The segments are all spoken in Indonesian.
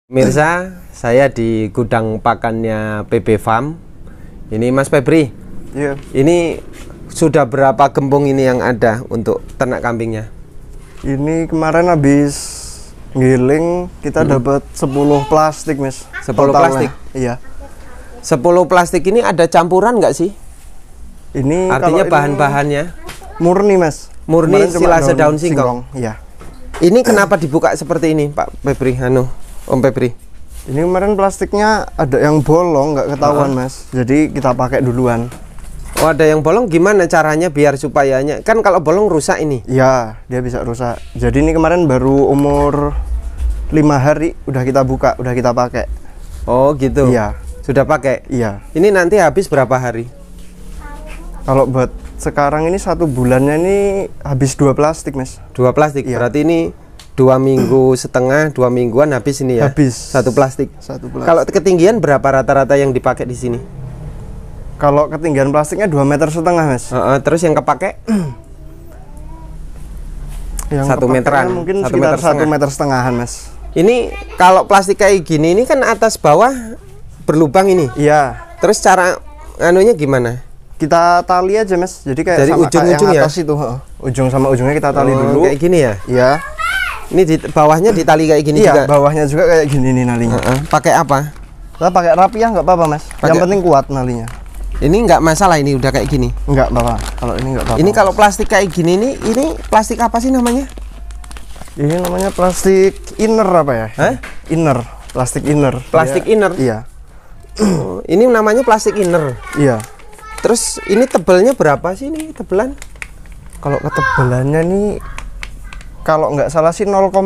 Mirsa, saya di gudang pakannya PB Farm. Ini Mas Febri. Iya. Ini sudah berapa gembung ini yang ada untuk ternak kambingnya? Ini kemarin habis ngiling kita dapat 10 plastik, Mas. 10 Totalnya. plastik? Iya. 10 plastik ini ada campuran nggak sih? Ini Artinya kalau bahan-bahannya murni, Mas. murni Kemarin cuma silase daun singkong. Iya. Ini kenapa dibuka seperti ini, Pak Febri? Om Febri. Ini kemarin plastiknya ada yang bolong, nggak ketahuan, Mas. Jadi kita pakai duluan. Oh, ada yang bolong, gimana caranya biar supayanya? Kan kalau bolong rusak ini. Iya, dia bisa rusak. Jadi ini kemarin baru umur 5 hari udah kita buka, udah kita pakai. Oh, gitu. Iya. Sudah pakai? Iya. Ini nanti habis berapa hari? Kalau buat sekarang ini 1 bulannya ini habis 2 plastik, Mas. 2 plastik. Iya. Berarti ini 2 minggu setengah, 2 mingguan habis ini ya? Habis. 1 plastik. 1 plastik. Kalau ketinggian berapa rata-rata yang dipakai di sini? Kalau ketinggian plastiknya 2,5 meter, Mas. Terus yang kepake? Yang 1 meteran. mungkin 1 sekitar meter 1 meter setengahan, Mas. Ini kalau plastik kayak gini, ini kan atas bawah berlubang ini. Iya. Terus cara anunya gimana? Kita tali aja, Mas. Jadi kayak Dari sama ujung-ujung kayak yang ya? atas itu, ujung sama ujungnya kita tali dulu. Kayak gini ya? Iya. Ini di bawahnya ditali kayak gini Iya, juga? bawahnya juga kayak gini nih nalinya. Pakai apa? Kita pakai rapiah nggak apa-apa, Mas. Yang penting kuat nalinya. Ini nggak masalah, ini udah kayak gini. Nggak apa-apa. Kalau ini nggak apa-apa. Ini kalau plastik kayak gini nih, ini plastik apa sih namanya? Ini namanya plastik inner apa ya? Hah? Inner, plastik inner. Plastik inner? Iya. Oh, ini namanya plastik inner. Iya. Terus ini tebelnya berapa sih ini tebelan? Kalau ketebalannya nih kalau nggak salah sih 0,03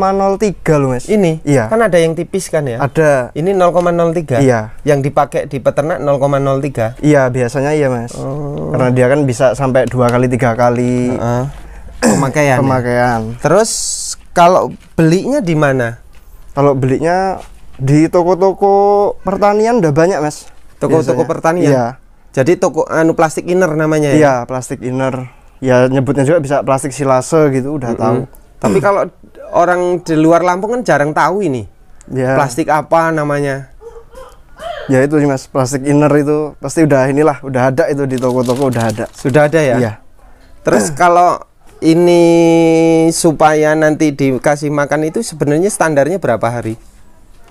loh, Mas. Ini? Iya. Kan ada yang tipis kan ya? Ada. Ini 0,03? Iya. Yang dipakai di peternak 0,03? Iya, biasanya iya, Mas. Oh. Karena dia kan bisa sampai 2 kali 3 kali Pemakaian. pemakaian. Terus kalau belinya di mana? Kalau belinya di toko-toko pertanian udah banyak, Mas. Toko-toko Biasanya. pertanian? Iya. Jadi toko plastik inner namanya ya? Iya, plastik inner. Ya nyebutnya juga bisa plastik silase gitu, udah tahu. Tapi kalau orang di luar Lampung kan jarang tahu ini. Ya. Plastik apa namanya? Ya itu sih, Mas, plastik inner itu pasti udah udah ada itu di toko-toko udah ada. Sudah ada ya? Iya. Terus kalau ini supaya nanti dikasih makan itu sebenarnya standarnya berapa hari?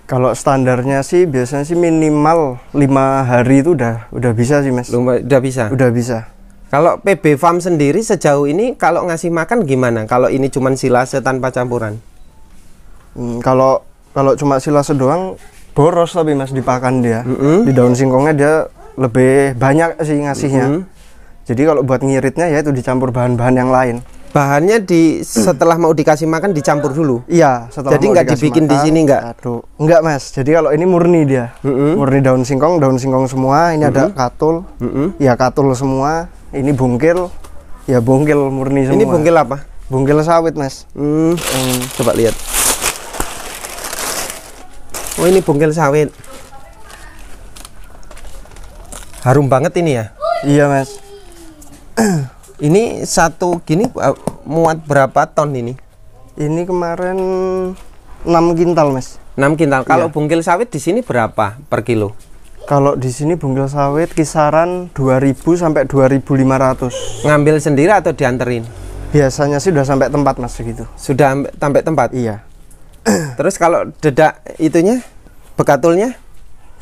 Kalau standarnya sih biasanya sih minimal 5 hari itu udah bisa sih, Mas. Udah bisa? Udah bisa. Kalau PB Farm sendiri sejauh ini kalau ngasih makan gimana? Kalau ini cuma silase tanpa campuran? Kalau cuma silase doang boros tapi, Mas, dipakan dia. Di daun singkongnya dia lebih banyak sih ngasihnya. Jadi kalau buat ngiritnya ya itu dicampur bahan-bahan yang lain. Bahannya setelah mau dikasih makan dicampur dulu? Iya, setelah. Jadi nggak dibikin makan, di sini nggak? Aduh, nggak, Mas. Jadi kalau ini murni dia, murni daun singkong semua. Ini ada katul, ya katul semua. Ini bungkil, ya bungkil murni semua. Ini bungkil apa? Bungkil sawit, Mas. Coba lihat. Oh, ini bungkil sawit. Harum banget ini ya? Iya, Mas. Ini satu gini muat berapa ton ini? Ini kemarin 6 kintal, Mas. 6 kintal. Kalau Iya. bungkil sawit di sini berapa per kilo? Kalau di sini bungkil sawit kisaran 2000 sampai 2500. Ngambil sendiri atau dianterin? Biasanya sih udah sampai tempat, Mas, segitu. Sudah sampai tempat? Iya. Terus kalau dedak itunya, bekatulnya?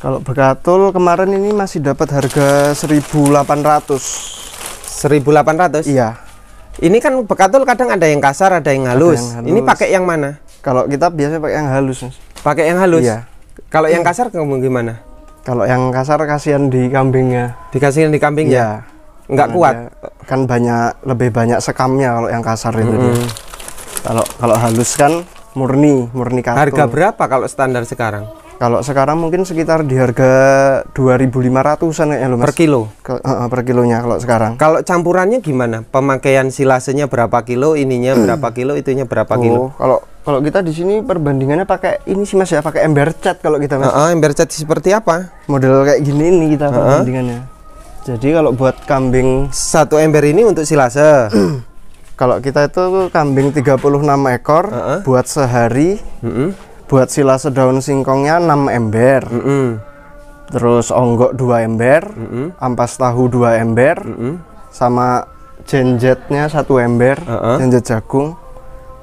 Kalau bekatul kemarin ini masih dapat harga 1.800. 1.800? Iya. Ini kan bekatul kadang ada yang kasar, ada yang halus. Ini pakai yang mana? Kalau kita biasanya pakai yang halus, Mas. Pakai yang halus? Iya. Kalau yang kasar kamu gimana? Kalau yang kasar kasihan di kambingnya. Dikasihin di kambing ya? Nggak kuat? Kan lebih banyak sekamnya kalau yang kasar itu dia. Kalau halus kan murni katul. Harga berapa kalau standar sekarang? Kalau sekarang mungkin sekitar di harga 2.500-an kayaknya loh, Mas. Per kilo? Per kilonya kalau sekarang. Kalau campurannya gimana? Pemakaian silasenya berapa kilo, ininya berapa kilo, itunya berapa kilo? Kalau kita di sini perbandingannya pakai ini sih, Mas, ya, pakai ember cat kalau kita, Mas. Ember cat seperti apa? Model kayak gini ini kita perbandingannya. Jadi kalau buat kambing satu ember ini untuk silase. Kalau kita itu kambing 36 ekor buat sehari buat silase daun singkongnya 6 ember. Terus onggok 2 ember, ampas tahu 2 ember, sama jenjetnya 1 ember, jenjet jagung,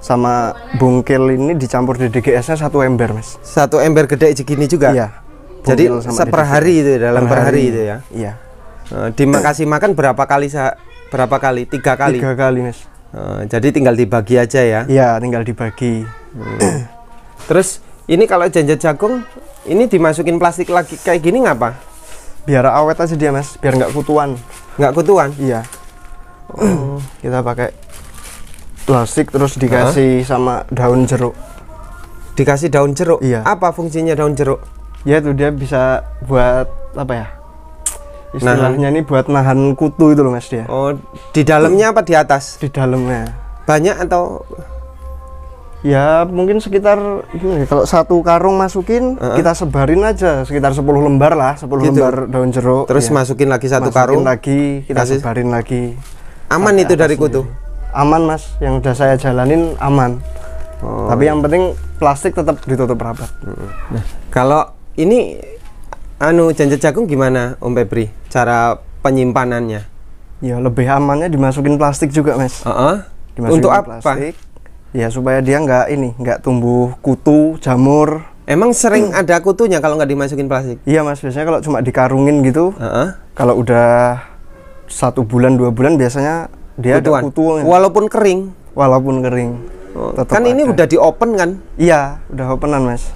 sama bungkil ini dicampur DDGS-nya 1 ember, Mas. 1 ember gede segini juga? Iya. Jadi per hari itu dalam per hari itu ya? Iya. Dikasih makan berapa kali? 3 kali? 3 kali, Mas. Jadi tinggal dibagi aja ya? Iya, tinggal dibagi. Terus ini kalau jenjet jagung ini dimasukin plastik lagi kayak gini ngapa? Biar awet aja dia, Mas, biar nggak kutuan. Nggak kutuan? Iya. Kita pakai plastik terus dikasih sama daun jeruk. Dikasih daun jeruk? Iya. Apa fungsinya daun jeruk? Ya itu dia bisa buat apa ya? Istilahnya ini buat nahan kutu itu loh, Mas, dia. Oh, di dalamnya apa di atas? Di dalamnya. Banyak atau? Ya mungkin sekitar gini, kalau 1 karung masukin kita sebarin aja sekitar 10 lembar lah, 10 gitu? lembar daun jeruk. Terus masukin lagi 1 karung lagi, kita sebarin lagi. Aman itu dari kutu? Aman, Mas, yang udah saya jalanin aman. Tapi yang penting plastik tetap ditutup rapat. Nah, kalau ini jenjet jagung gimana Om Febri? Cara penyimpanannya? Ya lebih amannya dimasukin plastik juga, Mas. Dimasukin untuk apa? Plastik. Ya supaya dia nggak tumbuh kutu, jamur. Emang sering ada kutunya kalau nggak dimasukin plastik? Iya, Mas, biasanya kalau cuma dikarungin gitu, kalau udah 1 bulan 2 bulan biasanya dia kutuan. ada kutu. Walaupun kering? Walaupun kering. Kan ini udah di open kan? Iya, udah openan, Mas.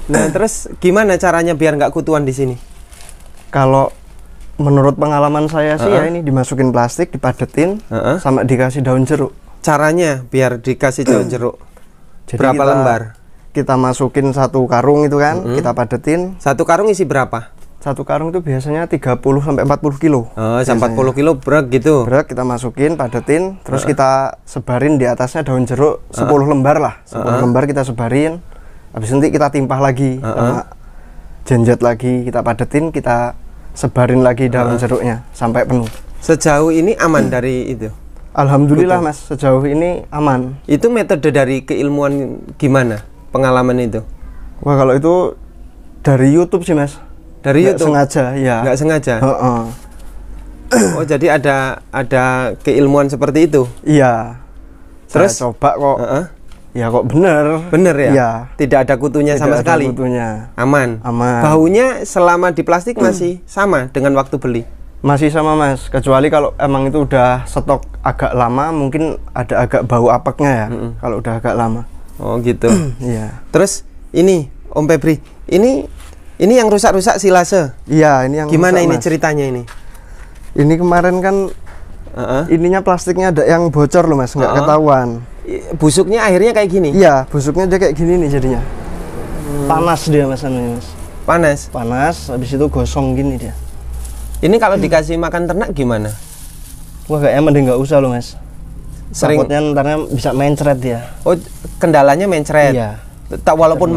Nah terus gimana caranya biar nggak kutuan di sini? Kalau menurut pengalaman saya sih ya ini dimasukin plastik, dipadetin, sama dikasih daun jeruk. Caranya biar dikasih daun jeruk? Jadi berapa lembar? Kita masukin 1 karung itu kan, kita padetin. 1 karung isi berapa? 1 karung itu biasanya 30-40 kilo. Sampai 40 kilo berat gitu? Berat, kita masukin, padetin, terus kita sebarin di atasnya daun jeruk 10 lembar lah. 10 lembar kita sebarin, habis nanti kita timpah lagi, sama jenjet lagi, kita padetin, kita sebarin lagi daun jeruknya sampai penuh. Sejauh ini aman dari itu? Alhamdulillah, Mas, sejauh ini aman. Itu metode dari keilmuan gimana? Pengalaman itu? Wah, kalau itu dari YouTube sih, Mas. Dari YouTube? Sengaja, ya. Nggak sengaja? Oh, jadi ada keilmuan seperti itu? Iya. Terus saya coba kok. Ya kok bener. Bener ya? Iya. Tidak ada kutunya sama sekali? Kutunya. Aman? Aman. Baunya selama di plastik masih sama dengan waktu beli? Masih sama, Mas, kecuali kalau emang itu udah stok agak lama, mungkin ada agak bau apeknya ya, kalau udah agak lama. Oh gitu. Iya. Terus ini Om Febri, ini yang rusak-rusak silase? Iya, ini yang gimana rusak, ini Mas. ceritanya ini? Ini kemarin kan ininya plastiknya ada yang bocor loh, Mas, nggak ketahuan. Busuknya akhirnya kayak gini? Iya, busuknya dia kayak gini nih jadinya. Panas dia, Mas, anunya, Mas. Panas? Panas, habis itu gosong gini dia. Ini kalau dikasih makan ternak gimana? Wah, kayaknya mending nggak usah loh, Mas. Sering. Takutnya ntarnya bisa mencret dia. Oh, kendalanya mencret? Iya. Tak walaupun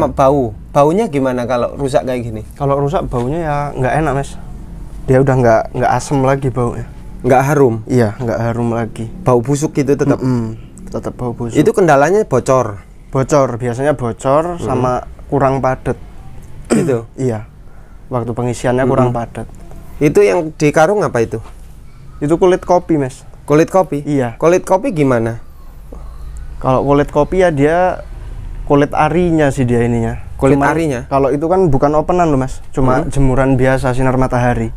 baunya gimana kalau rusak kayak gini? Kalau rusak baunya ya nggak enak, Mas. Dia udah nggak asem lagi baunya. Nggak harum? Iya, nggak harum lagi. Bau busuk gitu tetap? Tetap bau busuk. Itu kendalanya bocor? Bocor, biasanya bocor sama kurang padat. Gitu? Iya. Waktu pengisiannya kurang padat. Itu yang di karung apa itu? Itu kulit kopi, Mas. Kulit kopi? Iya. Kulit kopi gimana? Kalau kulit kopi ya dia kulit arinya sih dia ininya. Kulit arinya? Kalau itu kan bukan openan loh, Mas. Cuma jemuran biasa sinar matahari.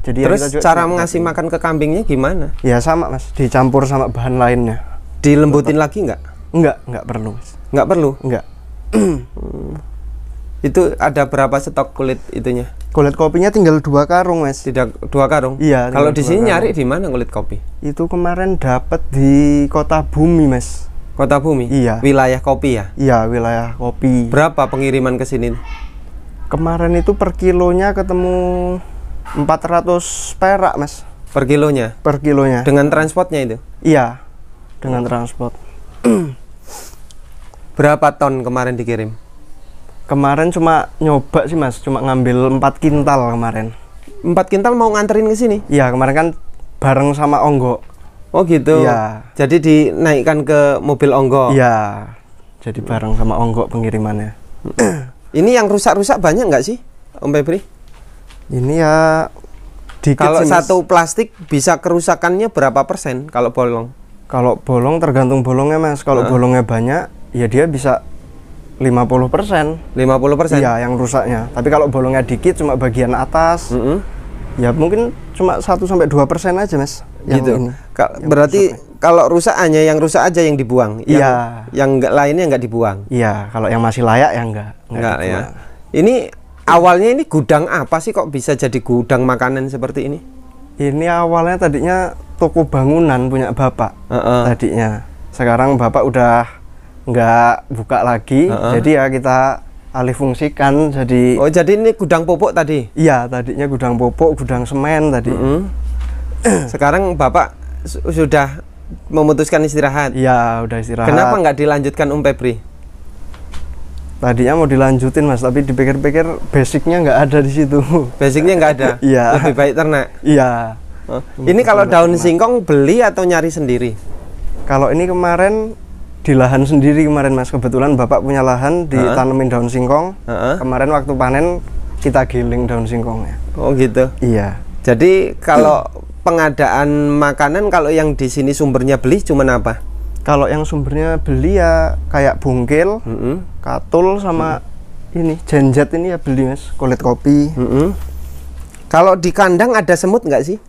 Jadi terus cara mengasih makan ke kambingnya gimana? Ya sama, Mas. Dicampur sama bahan lainnya. Dilembutin lagi nggak? Enggak perlu, Mas. Nggak perlu? Enggak. Itu ada berapa stok kulit itunya? Kulit kopinya tinggal 2 karung, Mas. Tidak 2 karung? Iya. Kalau di sini nyari di mana kulit kopi? Itu kemarin dapat di Kota Bumi, Mas. Kota Bumi? Iya. Wilayah kopi ya? Iya, wilayah kopi. Berapa pengiriman ke sini? Kemarin itu per kilonya ketemu 400 perak, Mas. Per kilonya? Per kilonya. Dengan transportnya itu? Iya, dengan transport. Berapa ton kemarin dikirim? Kemarin cuma nyoba sih, Mas, cuma ngambil 4 kintal kemarin. 4 kintal mau nganterin ke sini? Iya, kemarin kan bareng sama Onggo. Oh gitu? Iya. Jadi dinaikkan ke mobil Onggo? Iya. jadi bareng sama ongkok pengirimannya. Ini yang rusak-rusak banyak nggak sih, Om Febri? Ini ya dikit Kalau sih, Mas. satu plastik bisa kerusakannya berapa persen kalau bolong? Kalau bolong tergantung bolongnya, Mas. Kalau bolongnya banyak, ya dia bisa 50%. 50%? Iya, yang rusaknya. Tapi kalau bolongnya dikit, cuma bagian atas, ya mungkin cuma 1-2% aja, Mas. Yang Gitu. ini. Berarti kalau rusak hanya yang rusak aja yang dibuang. Iya. Yang enggak lainnya enggak dibuang. Iya, kalau yang masih layak ya enggak Enggak ya. dibuang. Ini awalnya ini gudang apa sih kok bisa jadi gudang makanan seperti ini? Ini awalnya tadinya toko bangunan punya bapak. Tadinya. Sekarang bapak udah nggak buka lagi, jadi ya kita alih fungsikan jadi. Oh, jadi ini gudang pupuk tadi? Iya, tadinya gudang pupuk, gudang semen tadi. Sekarang bapak sudah memutuskan istirahat? Iya, udah istirahat. Kenapa nggak dilanjutkan Om Febri? Tadinya mau dilanjutin, Mas, tapi dipikir-pikir basicnya nggak ada di situ. Basicnya nggak ada? Iya. Lebih baik ternak? Iya. Ini kalau daun singkong beli atau nyari sendiri? Kalau ini kemarin di lahan sendiri kemarin, Mas. Kebetulan bapak punya lahan ditanemin daun singkong. Kemarin waktu panen kita giling daun singkongnya. Oh gitu? Iya. Jadi kalau pengadaan makanan, kalau yang di sini sumbernya beli cuman apa? Kalau yang sumbernya beli ya kayak bungkil, katul sama ini jenjet ini ya beli, Mas. Kulit kopi. Kalau di kandang ada semut nggak sih?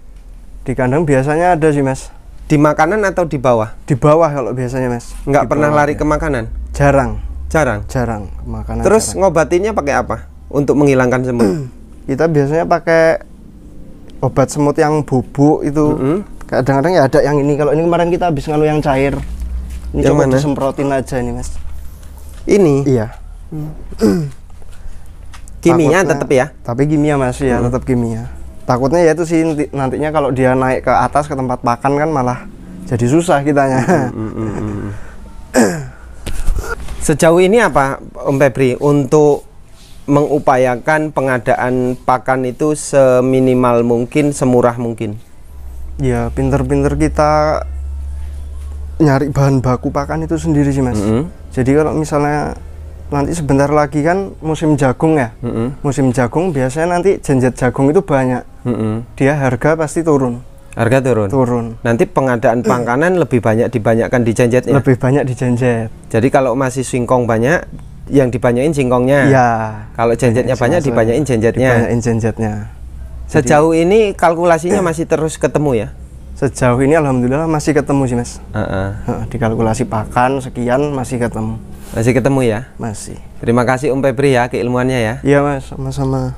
Di kandang biasanya ada sih, Mas. Di makanan atau di bawah? Di bawah kalau biasanya, Mas. Nggak Di pernah bawah lari ya. ke makanan? Jarang. Jarang? Makanan. Terus jarang. ngobatinnya pakai apa? Untuk menghilangkan semut? Kita biasanya pakai obat semut yang bubuk itu. Kadang-kadang ya ada yang ini. Kalau ini kemarin kita habis ngalu yang cair. Ini Yang coba mana? disemprotin aja ini, Mas. Ini? Iya. Kimia Takutnya- tetap ya? Tapi kimia, Mas, ya tetap kimia. Takutnya ya itu sih nantinya kalau dia naik ke atas ke tempat pakan kan malah jadi susah kitanya. Sejauh ini apa Om Febri untuk mengupayakan pengadaan pakan itu seminimal mungkin, semurah mungkin? Ya pinter-pinter kita nyari bahan baku pakan itu sendiri sih, Mas. Jadi kalau misalnya nanti sebentar lagi kan musim jagung ya. Musim jagung biasanya nanti jenjet jagung itu banyak. Dia harga pasti turun. Harga turun? Nanti pengadaan makanan lebih banyak dibanyakkan di jenjetnya? Lebih banyak di jenjet. Jadi kalau masih singkong banyak, yang dibanyain singkongnya? Iya. Kalau jenjetnya banyak, dibanyain jenjetnya? Dibanyain jenjetnya. Sejauh ini kalkulasinya masih terus ketemu ya? Sejauh ini alhamdulillah masih ketemu sih, Mas. Dikalkulasi pakan sekian masih ketemu. Masih ketemu ya? Masih. Terima kasih Om Febri ya keilmuannya ya. Iya, Mas, sama-sama.